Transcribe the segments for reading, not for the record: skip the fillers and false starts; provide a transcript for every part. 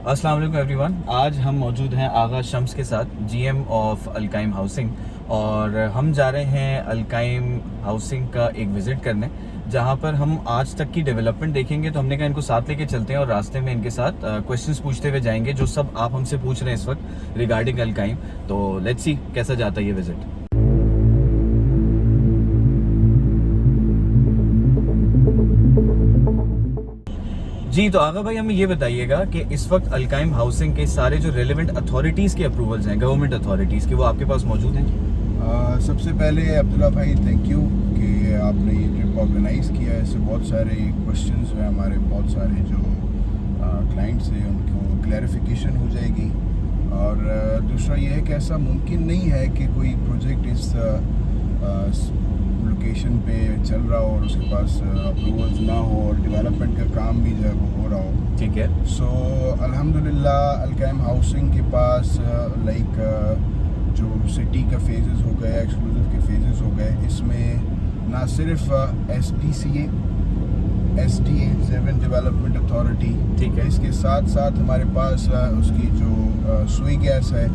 अस्सलाम वालेकुम एवरीवन। आज हम मौजूद हैं आगा शम्स के साथ, जीएम ऑफ अलकाइम हाउसिंग, और हम जा रहे हैं अलकाइम हाउसिंग का एक विज़िट करने, जहां पर हम आज तक की डेवलपमेंट देखेंगे। तो हमने कहा इनको साथ लेके चलते हैं और रास्ते में इनके साथ क्वेश्चंस पूछते हुए जाएंगे, जो सब आप हमसे पूछ रहे हैं इस वक्त रिगार्डिंग अलकाइम। तो लेट्स सी कैसा जाता है ये विज़िट। जी, तो आगा भाई हमें ये बताइएगा कि इस वक्त अलकाइम हाउसिंग के सारे जो रेलेवेंट अथॉरिटीज़ के अप्रूवल्स हैं, गवर्नमेंट अथॉरिटीज़ के, वो आपके पास मौजूद हैं? सबसे पहले अब्दुल्ला भाई थैंक यू कि आपने ये ट्रिप ऑर्गेनाइज़ किया है। इससे बहुत सारे क्वेश्चंस हैं हमारे, बहुत सारे जो क्लाइंट्स हैं उनको क्लैरिफिकेशन हो जाएगी। और दूसरा ये है कि ऐसा मुमकिन नहीं है कि कोई प्रोजेक्ट इस लोकेशन पे चल रहा हो और उसके पास अप्रूवल्स ना हो और डेवलपमेंट का काम भी जो है वो हो रहा हो। ठीक है। सो अल्हम्दुलिल्लाह अलकाइम हाउसिंग के पास जो सिटी का फेजेस हो गए, एक्सक्लूसिव के फेजेस हो गए, इसमें ना सिर्फ SDCA SDA 7 डेवलपमेंट अथॉरिटी, ठीक है, इसके साथ साथ हमारे पास उसकी जो सुई गैस है,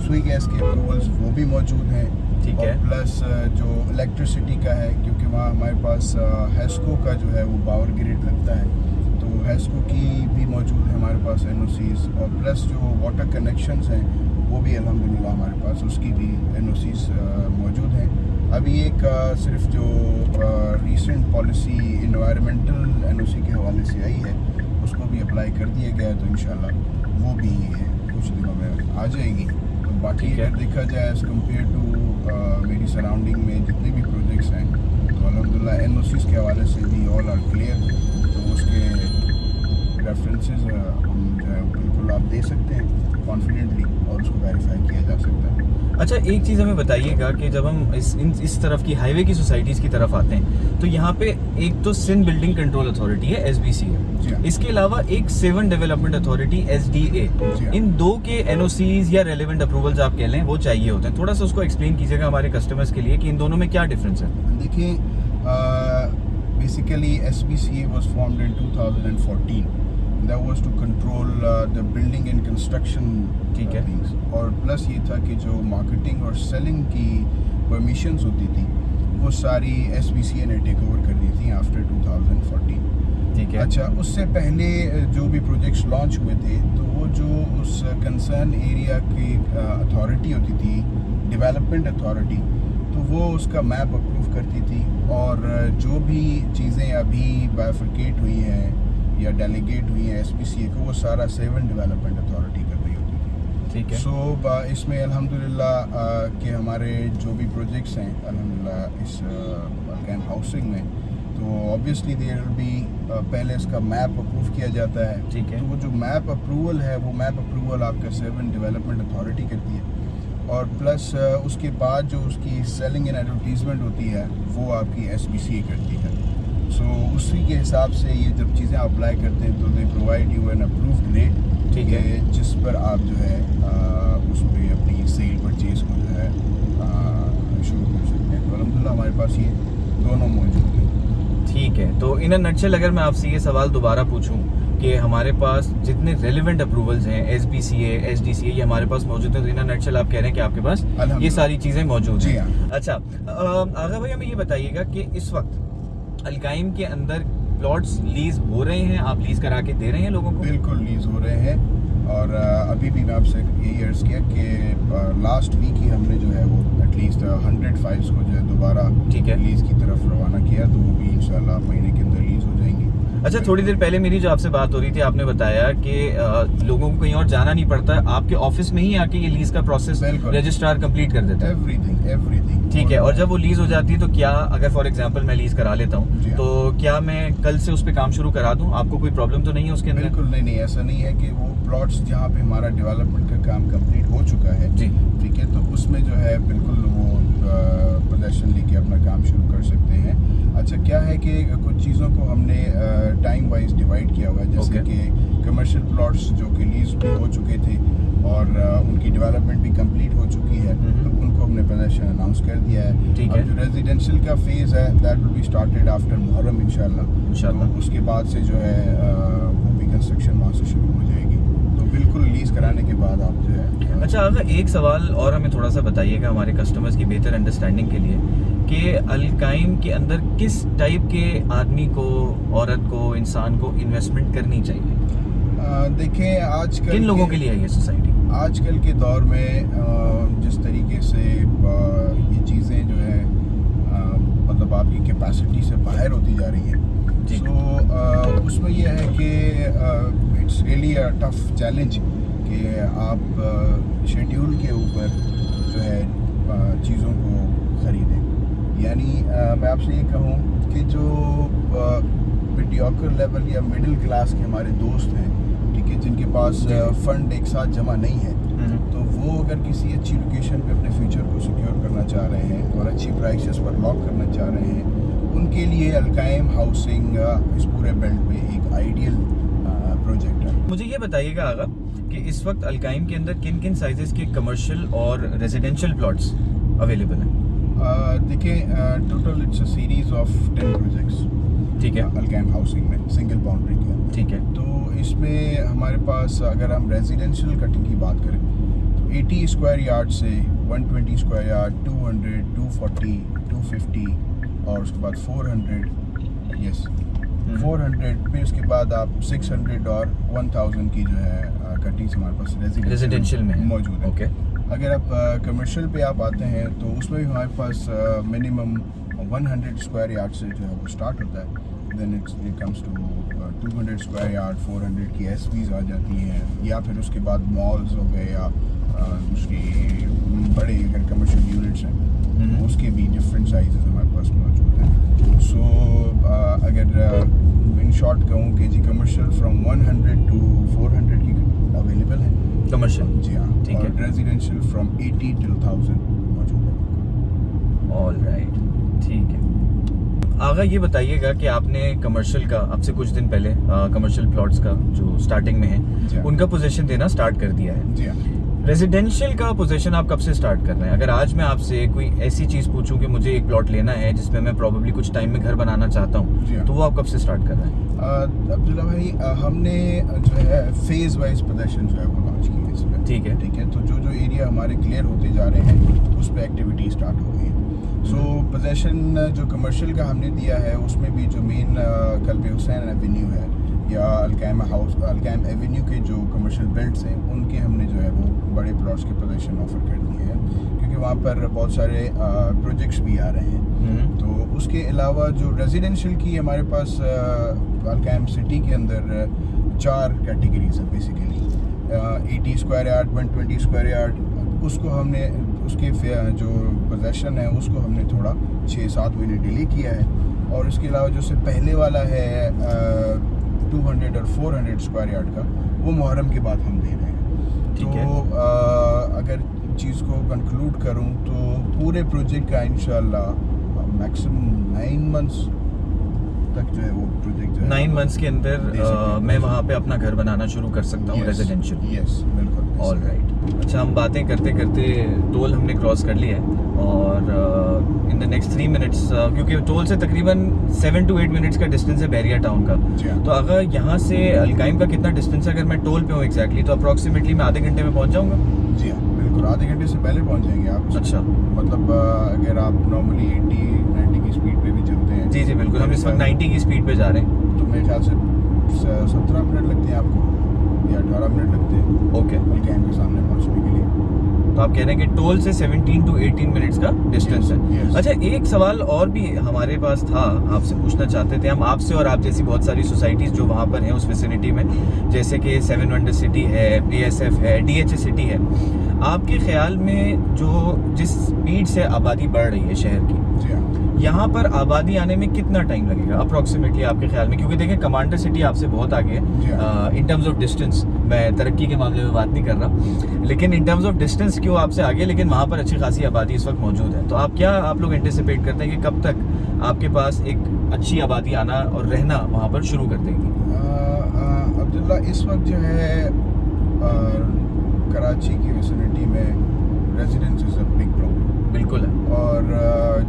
सुई गैस के अप्रूवल्स वो भी मौजूद हैं। ठीक है। और प्लस जो इलेक्ट्रिसिटी का है, क्योंकि वहाँ हमारे पास हेस्को का जो है वो पावर ग्रिड लगता है, तो हेस्को की भी मौजूद है हमारे पास NOCs। और प्लस जो वाटर कनेक्शंस हैं वो भी अल्हम्दुलिल्लाह हमारे पास उसकी भी NOCs मौजूद हैं। अभी एक सिर्फ जो रीसेंट पॉलिसी इन्वायरमेंटल NOC के हवाले से आई है उसको भी अप्लाई कर दिया गया है, तो इंशाल्लाह वो भी कुछ दिनों में आ जाएगी। तो बाकी अगर देखा जाए एज़ कम्पेयर टू मेरी सराउंडिंग में जितने भी प्रोजेक्ट्स हैं, तो अल्हम्दुलिल्लाह NOCs के हवाले से भी ऑल आर क्लियर। तो उसके रेफरेंसेस हम जो है बिल्कुल आप दे सकते हैं कॉन्फिडेंटली और उसको वेरीफाई किया जा सकता है। अच्छा, एक चीज़ हमें बताइएगा कि जब हम इस तरफ की हाईवे की सोसाइटीज़ की तरफ आते हैं, तो यहाँ पे एक तो सिंध बिल्डिंग कंट्रोल अथॉरिटी है, SBCA, इसके अलावा एक 7 डेवलपमेंट अथॉरिटी SDA, इन दो के NOCs या रेलेवेंट अप्रूवल्स आप कह लें वो चाहिए होते हैं। थोड़ा सा उसको एक्सप्लेन कीजिएगा हमारे कस्टमर्स के लिए कि इन दोनों में क्या डिफरेंस है। देखिए, basically SBCA was formed in 2014। That was to control the building and construction things। और प्लस ये था कि जो मार्केटिंग और सेलिंग की परमिशंस होती थी वो सारी SBCA ने टेक ओवर कर दी थी आफ्टर 2014। ठीक है। अच्छा, उससे पहले जो भी प्रोजेक्ट्स लॉन्च हुए थे, तो वो जो उस कंसर्न एरिया की अथॉरिटी होती थी, डेवलपमेंट अथॉरिटी, तो वो उसका मैप अप्रूव करती थी। और जो भी चीज़ें अभी बाइफरकेट हुई हैं या डेलीगेट हुई है SBCA को, वो सारा 7 डेवलपमेंट अथॉरिटी कर रही होती थी। ठीक है। सो इसमें अल्हम्दुलिल्लाह कि हमारे जो भी प्रोजेक्ट्स हैं अल्हम्दुलिल्लाह इस अलकाइम हाउसिंग में, तो ऑब्वियसली देयर विल बी पहले इसका मैप अप्रूव किया जाता है। ठीक है। तो वो जो मैप अप्रूवल है, वो मैप अप्रूवल आपका 7 डेवलपमेंट अथॉरिटी करती है। और प्लस उसके बाद जो उसकी सेलिंग एंड एडवर्टीजमेंट होती है वो आपकी SBCA करती है। सो उसी के हिसाब से ये जब चीज़ें अप्लाई करते हैं तो they provide you an approved rate, ठीक है, जिस पर आप जो है उस पर अपनी सेल परचेज को जो है शुरू कर सकते हैं। तो अल्हम्दुलिल्लाह हमारे पास ये दोनों मौजूद हैं। ठीक है। तो इन अ नटशेल अगर मैं आपसे ये सवाल दोबारा पूछूं कि हमारे पास जितने रेलेवेंट अप्रूवल्स हैं SBCA SDCA ये हमारे पास मौजूद है, तो इन अ नटशेल आप कह रहे हैं कि आपके पास ये सारी चीज़ें मौजूद हैं। अच्छा, आगा भाई हमें ये बताइएगा कि इस वक्त अलकाइम के अंदर प्लॉट्स लीज हो रहे हैं, आप लीज करा के दे रहे हैं लोगों को? बिल्कुल लीज हो रहे हैं। और अभी भी मैं आपसे यही अर्ज़ किया कि लास्ट वीक ही हमने जो है वो एटलीस्ट 100 फाइल्स को जो है दोबारा लीज की तरफ रवाना किया, तो वो भी इंशाल्लाह महीने के अंदर लीज हो जाएंगी। अच्छा, थोड़ी देर पहले मेरी जो आपसे बात हो रही थी, आपने बताया कि लोगों को कहीं और जाना नहीं पड़ता, आपके ऑफिस में ही आके ये लीज का प्रोसेस रजिस्ट्रार कंप्लीट कर देता है। एवरीथिंग। ठीक है। और जब वो लीज हो जाती है तो क्या, अगर फॉर एग्जांपल मैं लीज करा लेता हूँ, तो क्या मैं कल से उस पे काम शुरू करा दूँ? आपको कोई प्रॉब्लम तो नहीं है उसके अंदर? बिल्कुल नहीं, ऐसा नहीं है कि वो प्लॉट्स जहाँ पे हमारा डेवलपमेंट का काम कंप्लीट हो चुका है जी, ठीक है, तो उसमें जो है बिल्कुल वो पोजेशन लेके अपना काम शुरू कर सकते हैं। अच्छा, क्या है कि कुछ चीज़ों को हमने टाइम वाइज डिवाइड किया हुआ है, जैसे कि कमर्शियल प्लॉट्स जो कि लीज भी हो चुके थे और उनकी डेवलपमेंट भी कंप्लीट हो चुकी है, तो उनको हमने पोजेशन अनाउंस कर दिया है। ठीक है। है। जो रेजिडेंशियल का फेज़ है that will be started after Muharram इंशाल्लाह। तो उसके बाद से जो है वो भी कंस्ट्रक्शन वहाँ से शुरू हो जाएगी। तो बिल्कुल कराने के बाद आप जो है अच्छा, अगर एक सवाल और हमें थोड़ा सा बताइएगा हमारे कस्टमर्स की बेहतर अंडरस्टैंडिंग के लिए कि अल-काइम के अंदर किस टाइप के आदमी को, औरत को, इंसान को इन्वेस्टमेंट करनी चाहिए? देखें आजकल किन लोगों के लिए है ये सोसाइटी? आजकल के दौर में जिस तरीके से ये चीज़ें जो है मतलब आपकी कैपेसिटी से बाहर होती जा रही हैं, तो उसमें यह है कि it's really a tough challenge कि आप शेड्यूल के ऊपर जो है चीज़ों को ख़रीदें। यानी मैं आपसे ये कहूँ कि जो मीडियोकर लेवल या मिडिल क्लास के हमारे दोस्त हैं, ठीक है, जिनके पास फंड एक साथ जमा नहीं है, तो वो अगर किसी अच्छी लोकेशन पे अपने फ्यूचर को सिक्योर करना चाह रहे हैं और अच्छी प्राइसेस पर लॉक करना चाह रहे हैं, उनके लिए अल-काइम हाउसिंग इस पूरे बेल्ट पे एक आइडियल प्रोजेक्ट है। मुझे ये बताइएगा आगा कि इस वक्त अल-काइम के अंदर किन किन साइजेस के कमर्शियल और रेजिडेंशियल प्लॉट्स अवेलेबल हैं? देखिए total it's a series of 10 projects, ठीक है, अल-काइम हाउसिंग में सिंगल बाउंड्री के अंदर। ठीक है। तो इसमें हमारे पास अगर हम रेजिडेंशियल कटिंग की बात करें तो 80 स्क्वायर यार्ड से 120 स्क्वायर यार्ड, 200, 240, 250 और उसके बाद 400, यस 400, फिर उसके बाद आप 600 और 1000 की जो है कटिंग्स हमारे पास रेजिडेंशियल में मौजूद है। ओके। अगर आप कमर्शियल पे आप आते हैं तो उसमें भी हमारे पास मिनिमम 100 स्क्वायर यार्ड से जो है वो स्टार्ट होता है, then it comes to 200 square yard, 400 की एसपीज आ जाती हैं, या फिर उसके बाद मॉल्स हो गए या उसकी बड़े अगर कमर्शियल यूनिट्स हैं उसके भी डिफरेंट साइजेस हमारे पास मौजूद हैं। सो अगर इन शॉर्ट कहूँ कि जी कमर्शियल फ्रॉम 100 टू 400 की अवेलेबल है कमर्शियल, जी हाँ, ठीक है। और रेजिडेंशियल फ्रॉम 80 till 1000 मौजूद है। ऑल राइट, ठीक है। आगा ये बताइएगा कि आपने कमर्शियल का आपसे कुछ दिन पहले कमर्शियल प्लॉट्स का जो स्टार्टिंग में जी है हाँ। उनका पोजीशन देना स्टार्ट कर दिया है। जी हाँ। रेजिडेंशियल का पोजीशन आप कब से स्टार्ट कर रहे हैं? अगर आज मैं आपसे कोई ऐसी चीज़ पूछूं कि मुझे एक प्लॉट लेना है जिसमें मैं प्रोबेबली कुछ टाइम में घर बनाना चाहता जी हूं, हाँ। तो वो आप कब से स्टार्ट कर रहे हैं? अब्दुल्ला भाई हमने जो है फेज वाइज पोजेशन जो है वो लॉन्च की है इसमें, ठीक है। ठीक है। तो जो जो एरिया हमारे क्लियर होते जा रहे हैं उस पर एक्टिविटी स्टार्ट हो गई है। सो पोजेशन जो कमर्शियल का हमने दिया है उसमें भी जो मेन कल्बे हुसैन एवेन्यू है या अल-काइम हाउस, अल-काइम एवेन्यू के जो कमर्शियल बेल्ट्स हैं उनके हमने जो है वो बड़े प्लॉट्स के पोजेशन ऑफर कर दिए हैं, क्योंकि वहाँ पर बहुत सारे प्रोजेक्ट्स भी आ रहे हैं। तो उसके अलावा जो रेजिडेंशियल की हमारे पास अल-काइम सिटी के अंदर 4 कैटेगरीज है basically. 80 square yard, 120 square yard, उसको हमने उसके जो पोजेशन है उसको हमने थोड़ा 6-7 महीने डिले किया है, और इसके अलावा जो से पहले वाला है 200 और 400 स्क्वायर यार्ड का, वो मुहर्रम के बाद हम दे रहे हैं। ठीक है। तो अगर चीज़ को कंक्लूड करूं तो पूरे प्रोजेक्ट का इंशाल्लाह मैक्सिमम 9 मंथ्स तक जो है वो प्रोजेक्ट जो है 9 मंथ्स के अंदर Basically, मैं वहाँ पे अपना घर बनाना शुरू कर सकता हूँ रेजिडेंशियल। यस बिल्कुल। All right. अच्छा, हम बातें करते करते टोल हमने क्रॉस कर लिया है, और इन द नेक्स्ट 3 मिनट्स, क्योंकि टोल से तकरीबन 7 to 8 मिनट्स का डिस्टेंस है बैरिया टाउन का, जी हाँ। तो अगर यहाँ से अल-काइम का कितना डिस्टेंस है? अगर मैं टोल पे हूँ एग्जैक्टली तो अप्रॉक्सीमेटली मैं आधे घंटे में पहुँच जाऊँगा? जी हाँ बिल्कुल, आधे घंटे से पहले पहुंच जाएंगे आप। अच्छा। मतलब अगर आप नॉर्मली 80-90 की स्पीड पे भी चलते हैं, जी जी बिल्कुल, हम इस वक्त 90 की स्पीड पे जा रहे हैं। तो मेरे ख्याल से 17 मिनट लगते हैं आपको या 18 मिनट लगते हैं ओके। अल-काइम के सामने पहुंचने के लिए। तो आप कह रहे हैं कि टोल से 17 to 18 मिनट्स का डिस्टेंस है। Yes. अच्छा, एक सवाल और भी हमारे पास था, आपसे पूछना चाहते थे हम आपसे, और आप जैसी बहुत सारी सोसाइटीज़ जो वहाँ पर हैं उस विसिनिटी में, जैसे कि 7 वंडर सिटी है, ASF है, DHA सिटी है, आपके ख्याल में जो जिस स्पीड से आबादी बढ़ रही है शहर की, जी हाँ। यहाँ पर आबादी आने में कितना टाइम लगेगा अप्रॉक्सीमेटली आपके ख्याल में? क्योंकि देखें कमांडर सिटी आपसे बहुत आगे जी है हाँ। इन टर्म्स ऑफ डिस्टेंस, मैं तरक्की के मामले में बात नहीं कर रहा, लेकिन इन टर्म्स ऑफ डिस्टेंस क्यों आपसे आगे, लेकिन वहाँ पर अच्छी खासी आबादी इस वक्त मौजूद है। तो आप लोग एंटिसिपेट करते हैं कि कब तक आपके पास एक अच्छी आबादी आना और रहना वहाँ पर शुरू कर देगी? अब्दुल्ला, इस वक्त जो है कराची की विसिनिटी में residence is a big problem. बिल्कुल है। और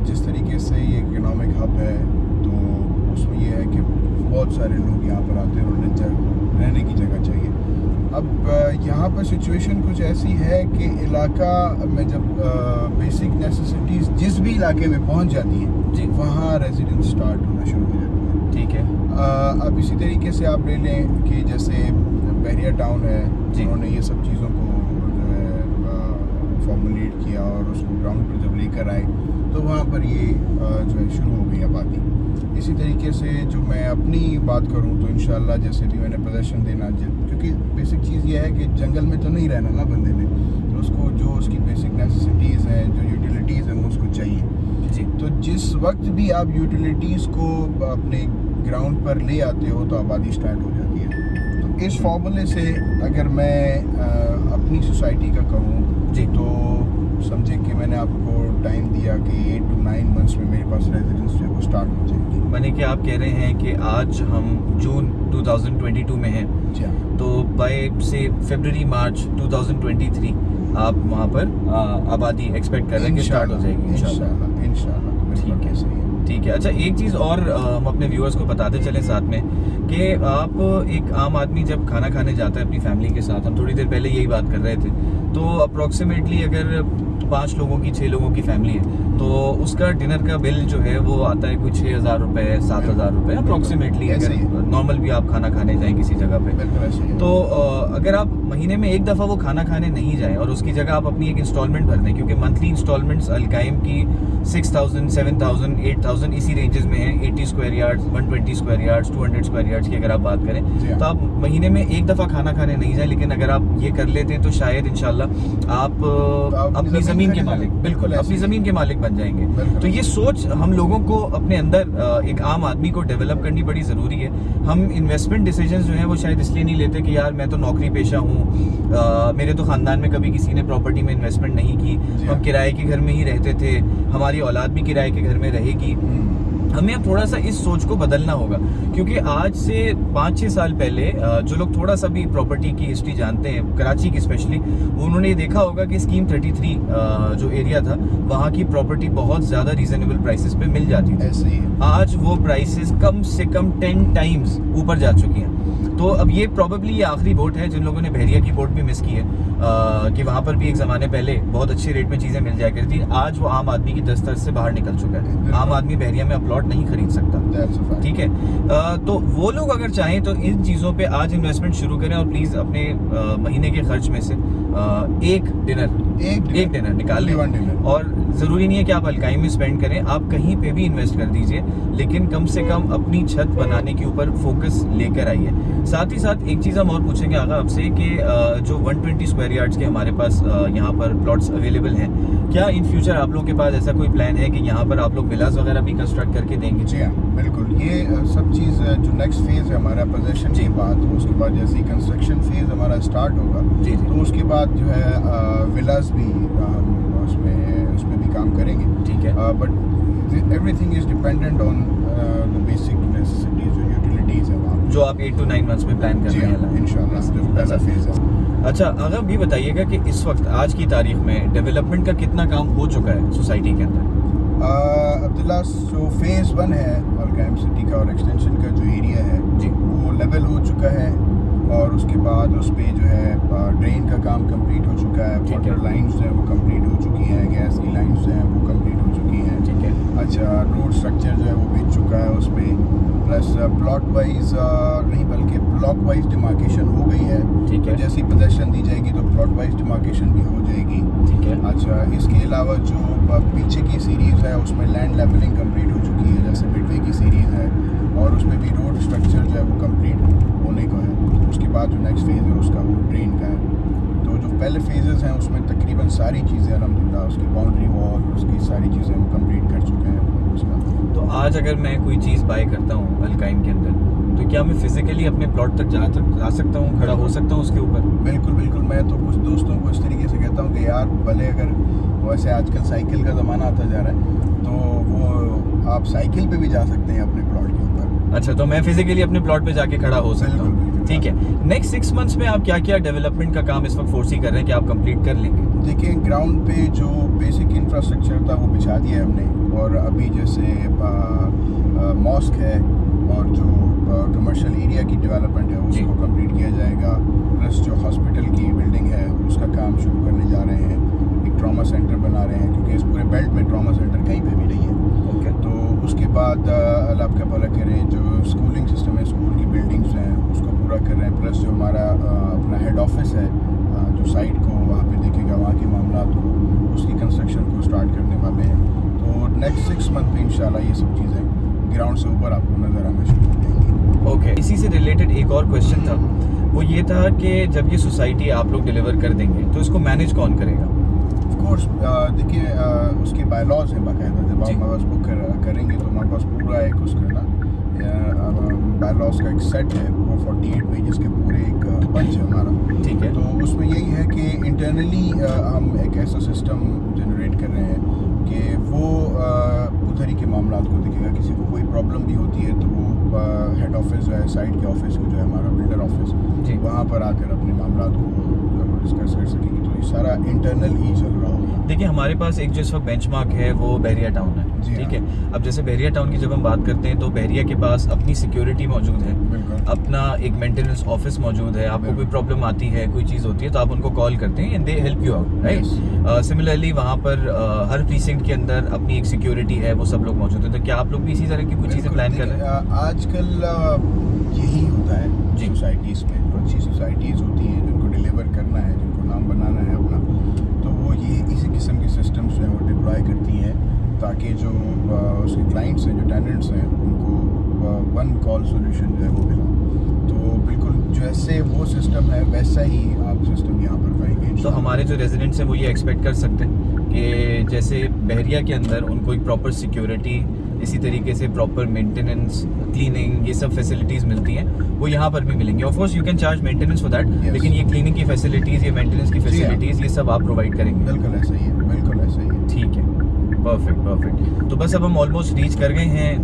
जिस तरीके से ये इकोनॉमिक हब है तो उसमें ये है कि बहुत सारे लोग यहाँ पर आते हैं और उन्हें रहने की जगह चाहिए। अब यहाँ पर सिचुएशन कुछ ऐसी है कि इलाका में जब बेसिक नेसेसिटीज़ जिस भी इलाके में पहुँच जाती हैं जी। वहाँ रेजिडेंस स्टार्ट होना शुरू हो जाती है। ठीक है। अब इसी तरीके से आप ले लें कि जैसे बहरिया टाउन है, जी। उन्होंने ये सब चीज़ों को जो है फॉर्मुलेट किया और उसको ग्राउंड पर जब लेकर आए तो वहाँ पर ये जो है शुरू हो गई आबादी। इसी तरीके से जो मैं अपनी बात करूँ तो इंशाल्लाह जैसे भी मैंने प्रदर्शन देना, क्योंकि बेसिक चीज़ ये है कि जंगल में तो नहीं रहना ना बंदे ने, तो उसको जो उसकी बेसिक नेसेसिटीज़ हैं, जो यूटिलिटीज़ हैं, वो उसको चाहिए जी। तो जिस वक्त भी आप यूटिलिटीज़ को अपने ग्राउंड पर ले आते हो तो आबादी स्टार्ट हो जाती है। तो इस फॉर्मूले से अगर मैं अपनी सोसाइटी का कहूँ जी। तो समझे कि मैंने आपको टाइम दिया कि 8 to 9 मंथ्स में मेरे पास रेजिडेंस जो है वो स्टार्ट हो जाएगी। माने कि आप कह रहे हैं कि आज हम जून 2022 में हैं, जी हाँ। तो बाय से फरवरी मार्च 2023 आप वहाँ पर आबादी एक्सपेक्ट कर रहे हैं कि स्टार्ट हो जाएगी इंशाल्लाह। इंशाल्लाह ठीक है, सही है। ठीक है। अच्छा, एक चीज़ और हम अपने व्यूअर्स को बताते चलें साथ में कि आप एक आम आदमी जब खाना खाने जाता है अपनी फैमिली के साथ, हम थोड़ी देर पहले यही बात कर रहे थे, तो अप्रोक्सीमेटली अगर 5 लोगों की 6 लोगों की फैमिली है तो उसका डिनर का बिल जो है वो आता है कुछ 6,000 रुपये 7,000 रुपये अप्रोक्सीमेटली, अगर नॉर्मल भी आप खाना खाने जाएं किसी जगह पे। बिल्कुल ऐसे ही है। तो अगर आप महीने में एक दफ़ा वो खाना खाने नहीं जाएं और उसकी जगह आप अपनी एक इंस्टॉलमेंट भर दें, क्योंकि मंथली इंस्टॉलमेंट्स अलकाइम की 6,000, 7,000, 8,000 इसी रेंजेस में है। 80 square yards, 120 square yards, 200 square yards की अगर आप बात करें तो आप महीने में एक दफ़ा खाना खाने नहीं जाएं, लेकिन अगर आप ये कर लेते हैं तो शायद इंशाल्लाह आप अपनी ज़मीन के मालिक, बिल्कुल अपनी ज़मीन के मालिक बन जाएंगे। तो ये सोच हम लोगों को अपने अंदर एक आम आदमी को डेवलप करनी बड़ी ज़रूरी है। हम इन्वेस्टमेंट डिसीजंस जो हैं वो शायद इसलिए नहीं लेते कि यार मैं तो नौकरी पेशा हूँ, मेरे तो ख़ानदान में कभी किसी ने प्रॉपर्टी में इन्वेस्टमेंट नहीं की, हम किराए के घर में ही रहते थे, हमारी औलाद भी किराए के घर में रहेगी। हमें अब थोड़ा सा इस सोच को बदलना होगा, क्योंकि आज से 5-6 साल पहले जो लोग थोड़ा सा भी प्रॉपर्टी की हिस्ट्री जानते हैं, कराची की स्पेशली, उन्होंने ये देखा होगा कि स्कीम 33 जो एरिया था वहाँ की प्रॉपर्टी बहुत ज़्यादा रीजनेबल प्राइसेस पे मिल जाती थी। ऐसे ही है। आज वो प्राइसेस कम से कम 10 टाइम्स ऊपर जा चुकी हैं। तो अब ये प्रॉबेबली ये आखिरी बोट है जिन लोगों ने बहरिया की बोट भी मिस की है, कि वहाँ पर भी एक ज़माने पहले बहुत अच्छे रेट में चीज़ें मिल जाया करती थी। आज वो आम आदमी की दस्तरस से बाहर निकल चुका है। आम आदमी बहरिया में प्लॉट नहीं खरीद सकता, ठीक है। तो वो लोग अगर चाहें तो इन चीज़ों पे आज इन्वेस्टमेंट शुरू करें और प्लीज़ अपने महीने के खर्च में से एक डिनर निकाल लें। और ज़रूरी नहीं है कि आप अलकाइम में स्पेंड करें, आप कहीं पे भी इन्वेस्ट कर दीजिए, लेकिन कम से कम अपनी छत बनाने के ऊपर फोकस लेकर आइए। साथ ही साथ एक चीज़ हम और पूछेंगे आगा आपसे कि जो 120 स्क्वायर यार्ड्स के हमारे पास यहाँ पर प्लॉट्स अवेलेबल हैं, क्या इन फ्यूचर आप लोगों के पास ऐसा कोई प्लान है कि यहाँ पर आप लोग विलास वगैरह भी कंस्ट्रक्ट करके देंगे? जी हाँ, बिल्कुल। ये सब चीज़ जो नेक्स्ट फेज़ है हमारा पोजेशन के बाद, तो उसके बाद जैसे ही कंस्ट्रक्शन फेज़ हमारा स्टार्ट होगा जी। तो उसके बाद जो है विलास भी उसमें भी काम करेंगे, ठीक है। But everything is dependent on the basic necessities, जो यूटिलिटीज़ है वहाँ, जो आप 8 to 9 मंथ्स में प्लान कर रहे हैं इंशाल्लाह। जो पहला फेज़ है। अच्छा, अगर भी बताइएगा कि इस वक्त आज की तारीख में डेवलपमेंट का कितना काम हो चुका है सोसाइटी के अंदर? अब्दुल्ला, जो फेज़ 1 है अलकाइम सिटी का और एक्सटेंशन का जो एरिया है जी, वो लेवल हो चुका है, और उसके बाद उस पर जो है ड्रेन का काम कंप्लीट हो चुका है, वाटर लाइन्स जो है वो कंप्लीट हो चुकी हैं, गैस की लाइन्स जो हैं वो कंप्लीट हो चुकी हैं, ठीक है। अच्छा, रोड स्ट्रक्चर जो है वो बिक चुका है उस पर, प्लस प्लॉट वाइज नहीं बल्कि ब्लॉक वाइज डिमार्केशन हो गई है, ठीक है। जैसी पोजेशन दी जाएगी तो प्लॉट वाइज डिमार्केशन भी हो जाएगी, ठीक है। अच्छा, इसके अलावा जो पीछे की सीरीज़ है उसमें लैंड लेवलिंग कंप्लीट हो चुकी है, जैसे मिडवे की सीरीज़ है, और उसमें भी रोड स्ट्रक्चर जो है वो कंप्लीट होने को है। उसके बाद जो नेक्स्ट फेज़ है उसका वो ड्रेन का है। तो जो पहले फेजेस हैं उसमें तकरीबन सारी चीज़ें अल्हम्दुलिल्लाह, उसकी बाउंड्री वॉल, उसकी सारी चीज़ें वो कंप्लीट कर चुके हैं उसका। तो आज अगर मैं कोई चीज़ बाय करता हूँ अलकाइम के अंदर, तो क्या मैं फिजिकली अपने प्लॉट तक जा सकता हूँ, खड़ा हो सकता हूँ उसके ऊपर? बिल्कुल बिल्कुल। मैं तो कुछ दोस्तों को इस तरीके से कहता हूँ कि यार भले, अगर वैसे आजकल साइकिल का ज़माना आता जा रहा है तो वो आप साइकिल पे भी जा सकते हैं अपने प्लॉट के ऊपर। अच्छा, तो मैं फिजिकली अपने प्लॉट पे जाके खड़ा हो सकता हूँ, ठीक है। नेक्स्ट 6 मंथ्स में आप क्या क्या डेवलपमेंट का काम इस वक्त फोर्सी कर रहे हैं कि आप कंप्लीट कर लेंगे? देखिए, ग्राउंड पे जो बेसिक इंफ्रास्ट्रक्चर था वो बिछा दिया है हमने, और अभी जैसे मॉस्क है और जो कमर्शियल एरिया की डेवलपमेंट है उसको कंप्लीट किया जाएगा। प्लस जो हॉस्पिटल की बिल्डिंग है उसका काम शुरू करने जा रहे हैं, एक ट्रॉमा सेंटर बना रहे हैं, क्योंकि इस पूरे बेल्ट में ट्रॉमा सेंटर कहीं पे भी नहीं है। ओके। तो उसके बाद अल्लाह आपका भला करे, जो स्कूलिंग सिस्टम है, स्कूल की बिल्डिंग्स हैं उसको पूरा कर रहे हैं, प्लस जो हमारा अपना हेड ऑफिस है जो साइट को वहाँ पे देखेगा, वहाँ के मामलात को, उसकी कंस्ट्रक्शन को स्टार्ट करने वाले हैं। तो नेक्स्ट 6 मंथ में इंशाल्लाह ये सब चीज़ें ग्राउंड से ऊपर आपको नज़र आना शुरू हो जाएंगी। ओके, इसी से रिलेटेड एक और क्वेश्चन था, वो ये था कि जब ये सोसाइटी आप लोग डिलीवर कर देंगे तो इसको मैनेज कौन करेगा? ऑफ कोर्स देखिए उसके बायलॉज हैं बाकायदा, जब जी। आप हमारे पास बुक करेंगे तो हमारे पास पूरा एक उसका ना बायलॉज का एक सेट है, वो 48 पेजेस के पूरे एक बंच है हमारा। ठीक है। तो उसमें यही है कि इंटरनली हम एक ऐसा सिस्टम जनरेट कर रहे हैं कि वो उधर ही के मामलात को देखेगा। किसी को कोई प्रॉब्लम भी होती है तो वो हेड ऑफिस जो है, साइट के ऑफिस को जो है हमारा बिल्डर ऑफिस, जी। वहाँ पर आकर अपने मामलात को जो है वो डिस्कस कर सकेंगे। तो ये सारा इंटरनल ही चल रहा होगा। देखिए, हमारे पास एक जो इस वक्त बेंचमार्क है वो बहरिया टाउन है, जी ठीक हाँ। है। अब जैसे बहरिया टाउन की जब हम बात करते हैं तो बहरिया के पास अपनी सिक्योरिटी मौजूद है, बिल्कुल। अपना एक मेंटेनेंस ऑफिस मौजूद है। आपको कोई प्रॉब्लम आती है, कोई चीज़ होती है तो आप उनको कॉल करते हैं and they help you out, right. Similarly वहाँ पर हर प्रीसिंक्ट के अंदर अपनी एक सिक्योरिटी है, वो सब लोग मौजूद है। तो क्या आप लोग भी इसी तरह की कुछ चीज़ें प्लान कर रहे हैं? आजकल यही होता है जी। सोसाइटीज़ में, जो अच्छी सोसाइटीज़ होती हैं जिनको डिलीवर करना है, जिनको नाम बनाना है अपना, तो वो ये इसी किस्म के सिस्टम्स जो हैं वो डिप्लॉय करती हैं, ताकि जो उसके क्लाइंट्स हैं, जो टेनेंट्स हैं, उनको वन कॉल सोल्यूशन जो है वो मिला। तो बिल्कुल जैसे वो सिस्टम है वैसा ही आप सिस्टम यहाँ पर पाएंगे। तो हमारे जो रेजिडेंट्स हैं वो ये एक्सपेक्ट कर सकते हैं कि जैसे बहरिया के अंदर उनको एक प्रॉपर सिक्योरिटी, इसी तरीके से प्रॉपर मेंटेनेंस, क्लीनिंग, ये सब फैसिलिटीज़ मिलती हैं, वो यहाँ पर भी मिलेंगी। Of course you can charge maintenance for that, Yes. लेकिन ये क्लीनिंग की फैसिलिटीज़, ये मेंटेनेंस की जी हाँ। फैसिलिटीज़, ये सब आप प्रोवाइड करेंगे। बिल्कुल ऐसा ही है, बिल्कुल ऐसा ही है। ठीक है, परफेक्ट। तो बस अब हम ऑलमोस्ट रीच कर गए हैं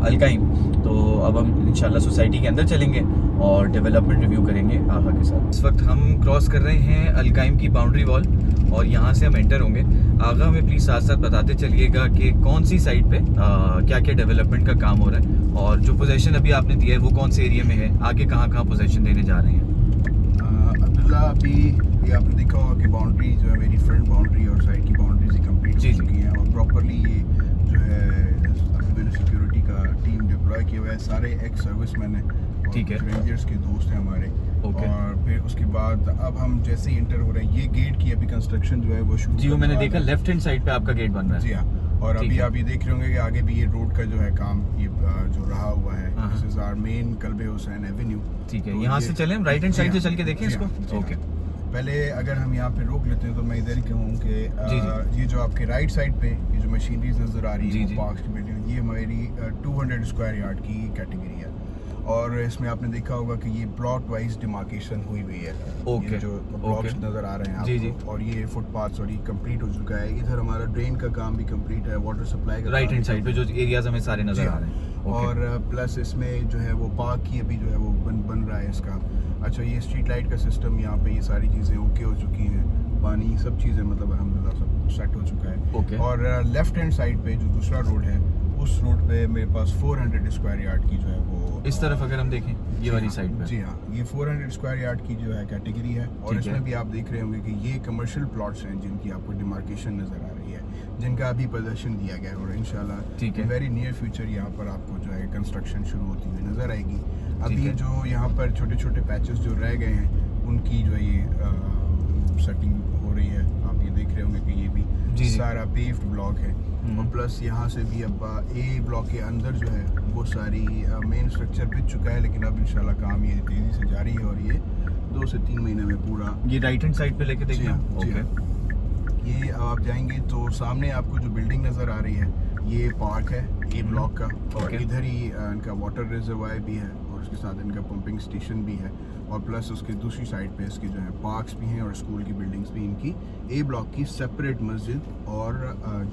अलकाइम। तो अब हम इंशाल्लाह सोसाइटी के अंदर चलेंगे और डेवलपमेंट रिव्यू करेंगे आगा के साथ। इस वक्त हम क्रॉस कर रहे हैं अलकाइम की बाउंड्री वॉल और यहाँ से हम एंटर होंगे। आगा हमें प्लीज़ साथ साथ बताते चलिएगा कि कौन सी साइड पे क्या क्या डेवलपमेंट का काम हो रहा है, और जो पोजीशन अभी आपने दिया है वो कौन से एरिया में है, आगे कहाँ पोजीशन देने जा रहे हैं। अब्दुल्ला, अभी ये आपने देखा होगा कि बाउंड्री जो है मेरी फ्रंट बाउंड्री और साइड की बाउंड्रीज ही कंप्लीट जी, हो जी। चुकी हैं, और प्रॉपरली ये जो है अभी मैंने सिक्योरिटी का टीम डिप्लॉय किया हुआ है, सारे एक्स सर्विस मैंने, ठीक है। रेंजर्स के दोस्त हैं हमारे। ओके। और फिर उसके बाद अब हम जैसे ही इंटर हो रहे हैं, ये गेट की अभी कंस्ट्रक्शन जो है वो शुरू जी, वो करने मैंने वाले देखा हैं। लेफ्ट हैंड साइड पे आपका गेट बन रहा जी है। हाँ। और ठीक अभी है। आप ये देख रहे होंगे कि आगे भी ये रोड का जो है काम ये जो रहा हुआ है, हाँ, this is our main Kalbe Hussain Avenue. ठीक है, तो यहाँ ये- से चलें, हम राइट हैंड जी साइड से हाँ, चल के देखें जी इसको। हाँ, जी हाँ। ओके। पहले अगर हम यहाँ पे रोक लेते हैं तो मैं इधर ही कहूँ कि जी, जी। ये जो आपके राइट साइड पे ये जो मशीनरीज नज़र आ रही जी, है जी। पार्क्स की बिल्डिंग, ये हमारी 200 स्क्वायर यार्ड की कैटेगरी है। और इसमें आपने देखा होगा कि ये प्लॉट वाइज डिमार्केशन हुई हुई है। ओके, ये जो ब्लॉक्स ओके। नज़र आ रहे हैं जी, आपको, और ये फुटपाथ्स और ये कंप्लीट हो चुका है। इधर हमारा ड्रेन का काम भी कंप्लीट है, वाटर सप्लाई का राइट काम हैंड भी साइड पे जो एरियाज हमें सारे जी नजर आ हाँ। रहे हैं। ओके। और प्लस इसमें जो है वो पार्क की अभी जो है वो बन रहा है इसका। अच्छा, ये स्ट्रीट लाइट का सिस्टम यहाँ पे, ये सारी चीज़ें ओके हो चुकी हैं, पानी सब चीज़ें मतलब अल्हम्दुलिल्लाह सब सेट हो चुका है। ओके। और लेफ्ट हैंड साइड पे जो दूसरा रोड है, उस रोड पे मेरे पास 400 स्क्वायर यार्ड की जो है वो इस तरफ अगर हम देखें ये जी वाली हाँ, साइड पे। जी हाँ, ये 400 स्क्वायर यार्ड की जो है कैटेगरी है। और ठीक है। इसमें भी आप देख रहे होंगे कि ये कमर्शियल प्लॉट्स हैं जिनकी आपको डिमार्केशन नज़र आ रही है, जिनका अभी पोजेसन दिया गया है, और इंशाल्लाह ठीक है। वेरी नियर फ्यूचर यहाँ पर आपको जो है कंस्ट्रक्शन शुरू होती हुई नज़र आएगी। अभी है। जो यहाँ पर छोटे छोटे पैचेस जो रह गए हैं उनकी जो है ये सेटिंग हो रही है। आप ये देख रहे होंगे कि ये भी जी, जी। सारा पेव्ड ब्लॉक है। हम्म। और प्लस यहाँ से भी अब ए ब्लॉक के अंदर जो है वो सारी मेन स्ट्रक्चर बिक चुका है, लेकिन अब इंशाल्लाह काम ये तेज़ी से जारी है, और ये 2 से 3 महीने में पूरा। ये राइट हैंड साइड पे लेके जी देखिए। हाँ, जी ओके। हाँ। ये आप जाएंगे तो सामने आपको जो बिल्डिंग नज़र आ रही है, ये पार्क है ए ब्लॉक का, और ओके। इधर ही इनका वाटर रिजर्वायर भी है, और उसके साथ इनका पंपिंग स्टेशन भी है, और प्लस उसके दूसरी साइड पे इसके जो है पार्क्स भी हैं और स्कूल की बिल्डिंग्स भी। इनकी ए ब्लॉक की सेपरेट मस्जिद और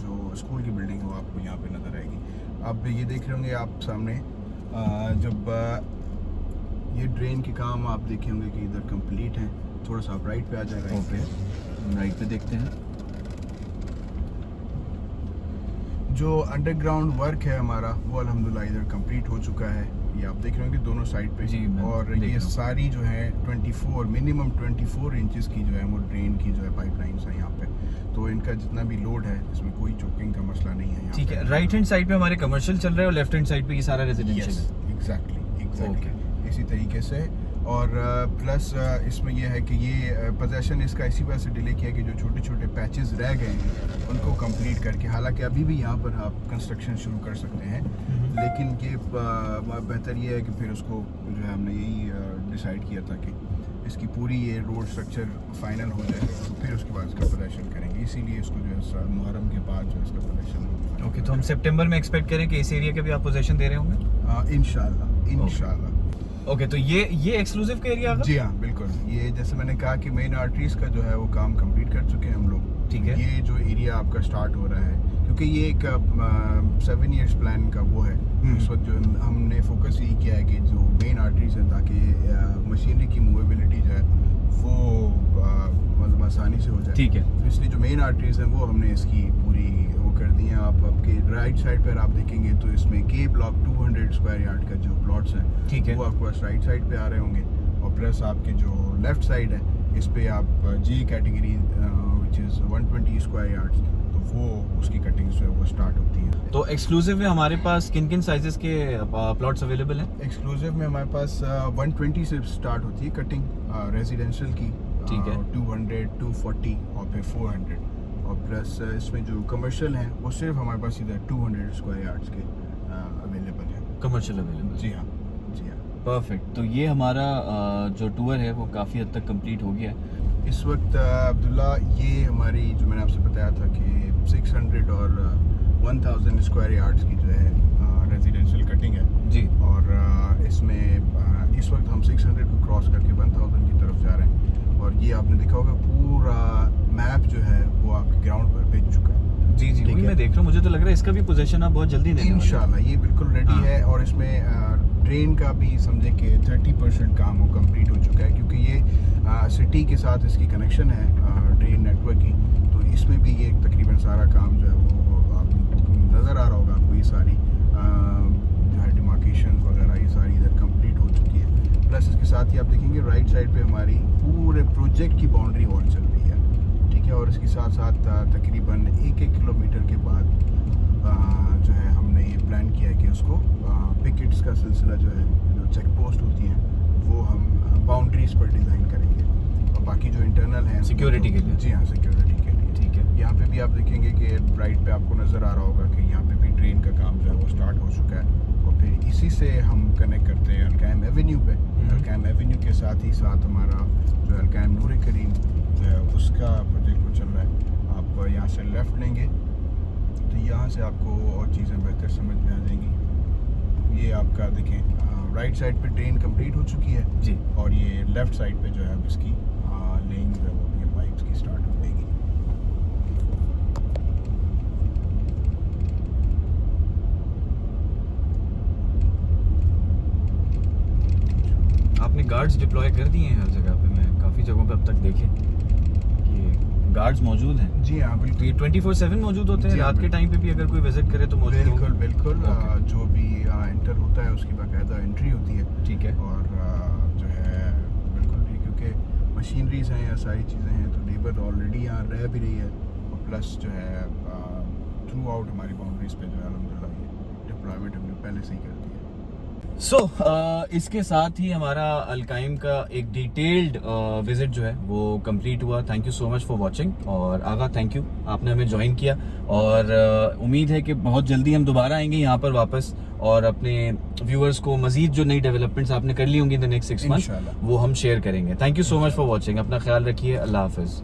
जो स्कूल की बिल्डिंग है वो आपको यहाँ पे नज़र आएगी। अब ये देख रहे होंगे आप सामने जब ये ड्रेन के काम आप देखे होंगे कि इधर कंप्लीट है। थोड़ा सा आप राइट पे आ जाएगा। ओके, राइट पे देखते हैं। जो अंडरग्राउंड वर्क है हमारा वो अल्हम्दुलिल्लाह इधर कंप्लीट हो चुका है। ये आप देख रहे होंगे दोनों साइड पे। जी, मैं और देख ये रहा हूँ। सारी जो है 24 इंचेस की जो है वो ड्रेन की जो है पाइपलाइंस है यहाँ पे। तो इनका जितना भी लोड है इसमें कोई चोकिंग का मसला नहीं है यहाँ ठीक पे। है, राइट हैंड साइड पे हमारे कमर्शियल चल रहा है और लेफ्ट हैंड साइड पे ये सारा रेजिडेंशियल Yes, है। एग्जैक्टली इसी तरीके से। और प्लस इसमें यह है कि ये पोजेसन इसका इसी वजह से डिले किया कि जो छोटे छोटे पैचेस रह गए हैं उनको कंप्लीट करके, हालांकि अभी भी यहाँ पर आप कंस्ट्रक्शन शुरू कर सकते हैं, लेकिन ये बेहतर ये है कि फिर उसको जो है हमने यही डिसाइड किया था कि इसकी पूरी ये रोड स्ट्रक्चर फाइनल हो जाए तो फिर उसके बाद इसका पोजेसन करेंगे, इसीलिए इसको जो है मुहर्रम के बाद जो है इसका पोजेसन। ओके, तो हम सितंबर में एक्सपेक्ट करें कि इस एरिया के भी आप पोजीशन दे रहे होंगे? इंशाल्लाह। ओके, तो ये एक्सक्लूसिव का एरिया? जी हाँ, बिल्कुल। ये जैसे मैंने कहा कि मेन आर्टरीज का जो है वो काम कंप्लीट कर चुके हैं हम लोग। ठीक है। ये जो एरिया आपका स्टार्ट हो रहा है, क्योंकि ये एक 7 years प्लान का वो है, इस वक्त जो हमने फोकस यही किया है कि जो मेन आर्टरीज है ताकि मशीनरी की मूवेबिलिटी जो है वो मतलब आसानी से हो जाए। ठीक है। तो इसलिए जो मेन आर्टरीज हैं वो हमने इसकी पूरी वो कर दी हैं। आप आपके राइट साइड पर आप देखेंगे तो इसमें के ब्लॉक 200 स्क्वायर यार्ड का जो प्लॉट्स हैं, ठीक है, वो आपको राइट साइड पे आ रहे होंगे। और प्लस आपके जो लेफ्ट साइड है इस पे आप G category which is 120 square yards, तो वो उसकी कटिंग जो है वो स्टार्ट होती है। तो एक्सक्लूसिव में हमारे पास किन किन साइजेस के प्लॉट्स अवेलेबल हैं? एक्सक्लूसिव में हमारे पास 120 से स्टार्ट होती है कटिंग रेजिडेंशियल की। ठीक है। 200, 240 और फिर 400। और प्लस इसमें जो कमर्शियल हैं वो सिर्फ हमारे पास इधर 200 स्क्वायर यार्ड्स के अवेलेबल हैं। Commercial available? जी हाँ, जी हाँ। परफेक्ट। तो ये हमारा जो टूर है वो काफ़ी हद तक कंप्लीट हो गया है इस वक्त अब्दुल्ला। ये हमारी जो मैंने आपसे बताया था कि 600 और 1000 स्क्वायर यार्ड्स की जो है रेजिडेंशियल कटिंग है जी। और इसमें इस वक्त हम 600 को क्रॉस करके 1000 की तरफ जा रहे हैं। और ये आपने देखा होगा पूरा मैप जो है वो आपके ग्राउंड पर भेज चुका है। जी जी, ठीक वही है। मैं देख रहा हूँ, मुझे तो लग रहा है इसका भी पोजीशन आप बहुत जल्दी देने वाले हैं। इंशाल्लाह ये बिल्कुल रेडी हाँ। है। और इसमें ट्रेन का भी समझे कि 30% काम वो कंप्लीट हो चुका है, क्योंकि ये सिटी के साथ इसकी कनेक्शन है ट्रेन नेटवर्क की। तो इसमें भी ये तकरीबन सारा काम जो है वो आप नज़र आ रहा होगा आपको, ये सारी जो है डिमार्केशन वगैरह ये सारी इधर कंप्लीट हो चुकी है। प्लस इसके साथ ही आप देखेंगे राइट साइड पे हमारी पूरे प्रोजेक्ट की बाउंड्री वॉल चल रही है, ठीक है। और इसके साथ साथ तकरीबन 1-1 किलोमीटर के बाद जो है हमने ये प्लान किया है कि उसको पिकेट्स का सिलसिला जो है, जो चेक पोस्ट होती हैं वो हम बाउंड्रीज पर डिज़ाइन करेंगे। और बाकी जो इंटरनल हैं सिक्योरिटी के लिए? जी हाँ, सिक्योरिटी के लिए। ठीक है। यहाँ पे भी आप देखेंगे कि राइट पे आपको नज़र आ रहा होगा कि यहाँ पे भी ट्रेन का काम जो है वो स्टार्ट हो चुका है। और फिर इसी से हम कनेक्ट करते हैं अलकायम एवेन्यू पे। अलकायम एवेन्यू के साथ ही साथ हमारा जो अलकायम नूर करीम जो है उसका प्रोजेक्ट वो चल रहा है। आप यहाँ से लेफ़्ट लेंगे तो यहाँ से आपको और चीज़ें बेहतर समझ में आ जाएंगी। ये आपका देखें राइट साइड पे ट्रेन कंप्लीट हो चुकी है जी। और ये लेफ़्ट साइड पे जो है अब इसकी लेइंग जो है वो ये पाइप्स की स्टार्ट हो जाएगी। आपने गार्ड्स डिप्लॉय कर दिए हैं हर जगह पे? मैं काफ़ी जगहों पे अब तक देखे कि गार्ड्स मौजूद हैं। जी हाँ, तो बिल्कुल। ये 24/7 मौजूद होते हैं? जी हाँ, रात के टाइम पे भी अगर कोई विजिट करे तो मौजूद बिल्कुल होंगे? बिल्कुल। Okay. जो भी एंटर होता है उसकी बाकायदा एंट्री होती है। ठीक है। और जो है बिल्कुल भी, क्योंकि मशीनरीज हैं या सारी चीज़ें हैं तो लेबर ऑलरेडी यहाँ रह भी रही है। और प्लस जो है थ्रू आउट हमारी बाउंड्रीज पे जो है अल्हम्दुलिल्लाह ये डिप्लॉयमेंट हमने पहले से ही कर दी है। सो इसके साथ ही हमारा अलकाइम का एक डिटेल्ड विजिट जो है वो कंप्लीट हुआ। Thank you so much for watching. और आगा, थैंक यू, आपने हमें ज्वाइन किया। और उम्मीद है कि बहुत जल्दी हम दोबारा आएंगे यहाँ पर वापस और अपने व्यूअर्स को मजीद जो नई डेवलपमेंट्स आपने कर ली होंगी इन द नेक्स्ट 6 मंथ्स इंशाल्लाह। वो हम शेयर करेंगे। Thank you so much for watching. अपना ख्याल रखिए। अल्लाह हाफिज़।